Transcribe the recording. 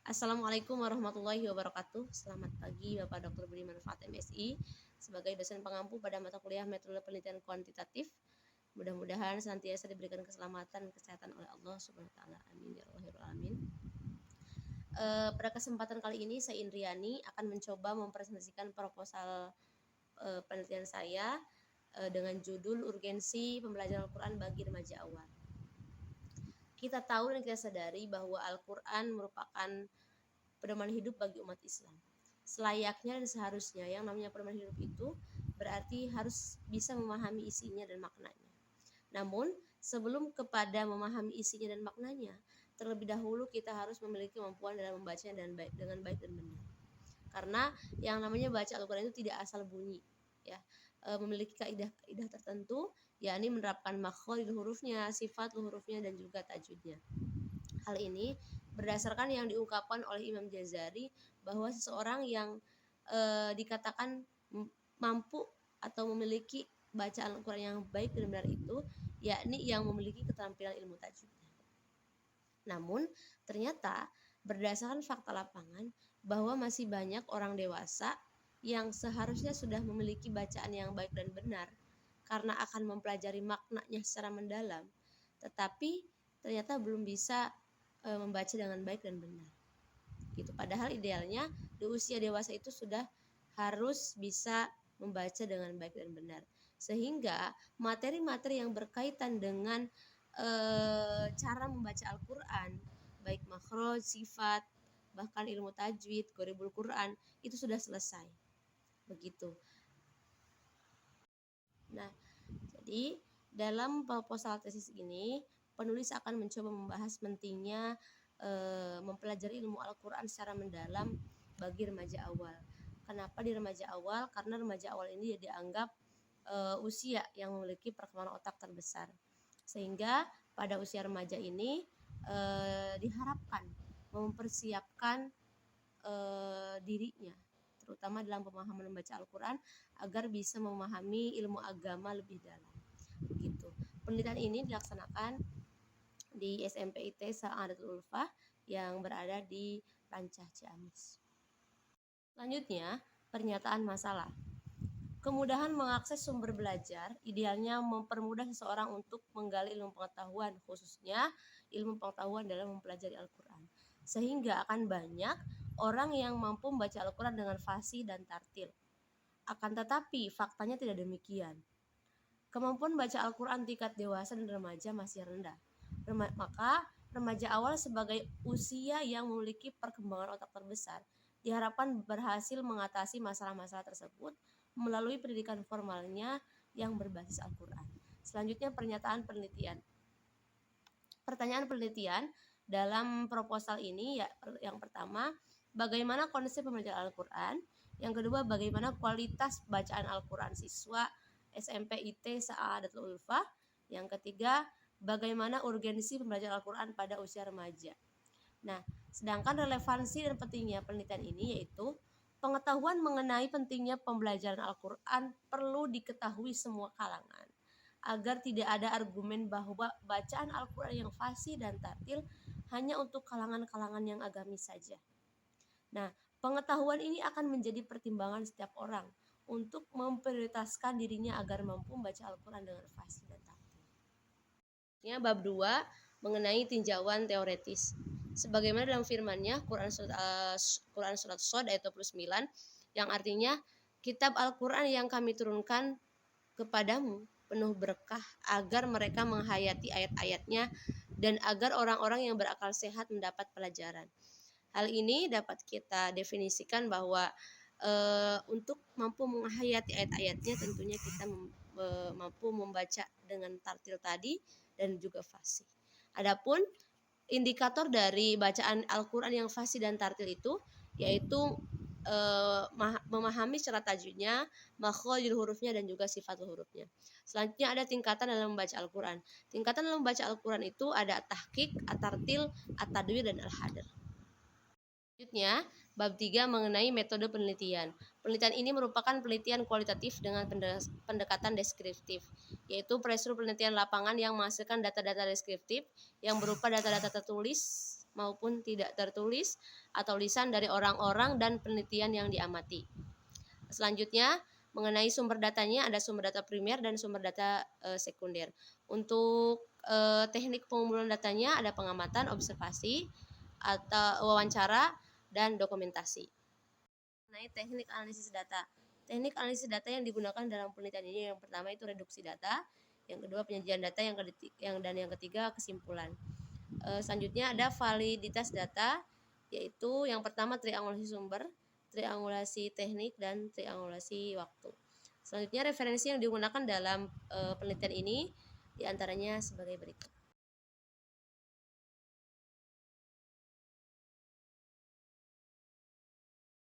Assalamualaikum warahmatullahi wabarakatuh. Selamat pagi Bapak Dr. Budi Manfaat MSI. Sebagai dosen pengampu pada mata kuliah metode penelitian kuantitatif, mudah-mudahan senantiasa diberikan keselamatan dan kesehatan oleh Allah Subhanahu wa taala. Amin ya rabbal alamin. Pada kesempatan kali ini saya Indriani akan mencoba mempresentasikan proposal penelitian saya dengan judul urgensi pembelajaran Al-Quran bagi remaja awal. Kita tahu dan kita sadari bahwa Al-Quran merupakan pedoman hidup bagi umat Islam. Selayaknya dan seharusnya yang namanya pedoman hidup itu berarti harus bisa memahami isinya dan maknanya. Namun, sebelum kepada memahami isinya dan maknanya, terlebih dahulu kita harus memiliki kemampuan dalam membacanya dengan baik dan benar. Karena yang namanya baca Al-Quran itu tidak asal bunyi, ya. Memiliki kaidah-kaidah tertentu, yakni menerapkan makhraj hurufnya, sifat hurufnya dan juga tajwidnya. Hal ini berdasarkan yang diungkapkan oleh Imam Jazari bahwa seseorang yang dikatakan mampu atau memiliki bacaan Al-Quran yang baik dan benar itu yakni yang memiliki keterampilan ilmu tajwidnya. Namun ternyata berdasarkan fakta lapangan bahwa masih banyak orang dewasa yang seharusnya sudah memiliki bacaan yang baik dan benar karena akan mempelajari maknanya secara mendalam, tetapi ternyata belum bisa membaca dengan baik dan benar. Gitu. Padahal idealnya di usia dewasa itu sudah harus bisa membaca dengan baik dan benar. Sehingga materi-materi yang berkaitan dengan cara membaca Al-Quran, baik makhraj, sifat, bahkan ilmu tajwid, gharibul Quran itu sudah selesai. Begitu. Nah, jadi dalam proposal tesis ini penulis akan mencoba membahas pentingnya mempelajari ilmu Al-Quran secara mendalam bagi remaja awal. Kenapa di remaja awal? Karena remaja awal ini dianggap usia yang memiliki perkembangan otak terbesar. Sehingga pada usia remaja ini diharapkan mempersiapkan dirinya, terutama dalam pemahaman membaca Al-Quran agar bisa memahami ilmu agama lebih dalam. Begitu. Penelitian ini dilaksanakan di SMP IT Sa'adatul Ulfah yang berada di Rancah, Ciamis. Selanjutnya, pernyataan masalah. Kemudahan mengakses sumber belajar idealnya mempermudah seseorang untuk menggali ilmu pengetahuan, khususnya ilmu pengetahuan dalam mempelajari Al-Quran. Sehingga akan banyak orang yang mampu membaca Al-Quran dengan fasih dan tartil. Akan tetapi faktanya tidak demikian. Kemampuan baca Al-Quran tingkat dewasa dan remaja masih rendah. Maka remaja awal sebagai usia yang memiliki perkembangan otak terbesar diharapkan berhasil mengatasi masalah-masalah tersebut melalui pendidikan formalnya yang berbasis Al-Quran. Selanjutnya pernyataan penelitian. Pertanyaan penelitian dalam proposal ini yang pertama, bagaimana konsep pembelajaran Al-Quran? Yang kedua, bagaimana kualitas bacaan Al-Quran siswa SMP IT Sa'adatul Ulfah? Yang ketiga, bagaimana urgensi pembelajaran Al-Quran pada usia remaja? Nah, sedangkan relevansi dan pentingnya penelitian ini yaitu pengetahuan mengenai pentingnya pembelajaran Al-Quran perlu diketahui semua kalangan agar tidak ada argumen bahwa bacaan Al-Quran yang fasih dan tartil hanya untuk kalangan-kalangan yang agamis saja. Nah, pengetahuan ini akan menjadi pertimbangan setiap orang untuk memprioritaskan dirinya agar mampu membaca Al-Quran dengan fasih dan tartil. Bab 2 mengenai tinjauan teoretis. Sebagaimana dalam firman-Nya Quran surat Shad ayat 29 yang artinya kitab Al-Quran yang kami turunkan kepadamu penuh berkah agar mereka menghayati ayat-ayatnya dan agar orang-orang yang berakal sehat mendapat pelajaran. Hal ini dapat kita definisikan bahwa untuk mampu menghayati ayat-ayatnya tentunya kita mampu membaca dengan tartil tadi dan juga fasih. Adapun indikator dari bacaan Al-Quran yang fasih dan tartil itu yaitu memahami secara tajwidnya, makhraj hurufnya dan juga sifat hurufnya. Selanjutnya ada tingkatan dalam membaca Al-Quran. Tingkatan dalam membaca Al-Quran itu ada at-tahqiq, at-tartil, at-tadwir dan al-hadr. Selanjutnya, bab 3 mengenai metode penelitian. Penelitian ini merupakan penelitian kualitatif dengan pendekatan deskriptif, yaitu prosedur penelitian lapangan yang menghasilkan data-data deskriptif yang berupa data-data tertulis maupun tidak tertulis atau lisan dari orang-orang dan penelitian yang diamati. Selanjutnya, mengenai sumber datanya, ada sumber data primer dan sumber data sekunder. Untuk teknik pengumpulan datanya ada pengamatan, observasi, atau wawancara, dan dokumentasi. Mengenai teknik analisis data. Teknik analisis data yang digunakan dalam penelitian ini yang pertama itu reduksi data, yang kedua penyajian data, dan yang ketiga kesimpulan. Selanjutnya ada validitas data, yaitu yang pertama triangulasi sumber, triangulasi teknik, dan triangulasi waktu. Selanjutnya referensi yang digunakan dalam penelitian ini diantaranya sebagai berikut.